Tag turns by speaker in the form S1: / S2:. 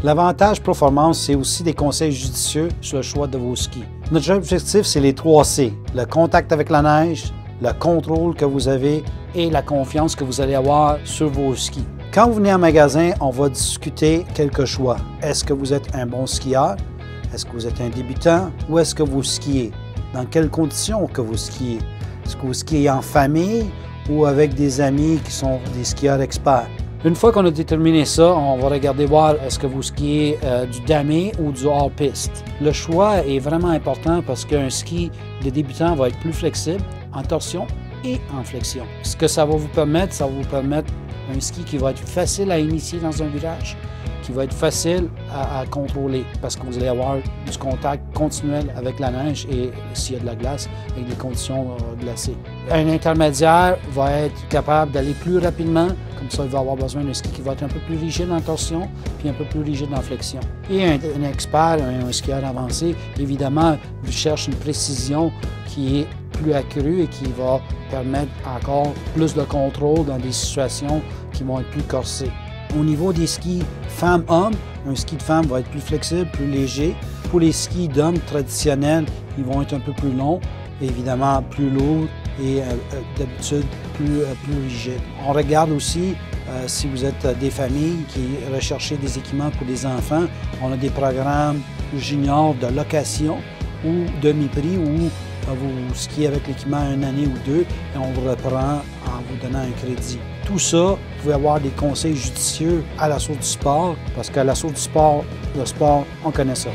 S1: L'avantage performance, c'est aussi des conseils judicieux sur le choix de vos skis. Notre objectif, c'est les 3 C. Le contact avec la neige, le contrôle que vous avez et la confiance que vous allez avoir sur vos skis. Quand vous venez en magasin, on va discuter quelques choix. Est-ce que vous êtes un bon skieur? Est-ce que vous êtes un débutant? Ou est-ce que vous skiez? Dans quelles conditions que vous skiez? Est-ce que vous skiez en famille ou avec des amis qui sont des skieurs experts? Une fois qu'on a déterminé ça, on va regarder voir est-ce que vous skiez du damé ou du hors-piste. Le choix est vraiment important parce qu'un ski de débutant va être plus flexible en torsion et en flexion. Ce que ça va vous permettre, un ski qui va être facile à initier dans un virage, qui va être facile à contrôler parce que vous allez avoir du contact continuel avec la neige et s'il y a de la glace, avec des conditions glacées. Un intermédiaire va être capable d'aller plus rapidement, comme ça il va avoir besoin d'un ski qui va être un peu plus rigide en torsion puis un peu plus rigide en flexion. Et un expert, un skieur avancé, évidemment, cherche une précision qui est plus accrue et qui va permettre encore plus de contrôle dans des situations qui vont être plus corsées. Au niveau des skis femmes-hommes, un ski de femme va être plus flexible, plus léger. Pour les skis d'hommes traditionnels, ils vont être un peu plus longs, évidemment plus lourds et d'habitude plus rigides. On regarde aussi si vous êtes des familles qui recherchez des équipements pour les enfants. On a des programmes juniors de location ou demi-prix où vous skiez avec l'équipement 1 année ou 2 et on vous reprend en vous donnant un crédit. Tout ça, vous pouvez avoir des conseils judicieux à l'assaut du sport parce qu'à l'assaut du sport, le sport, on connaît ça.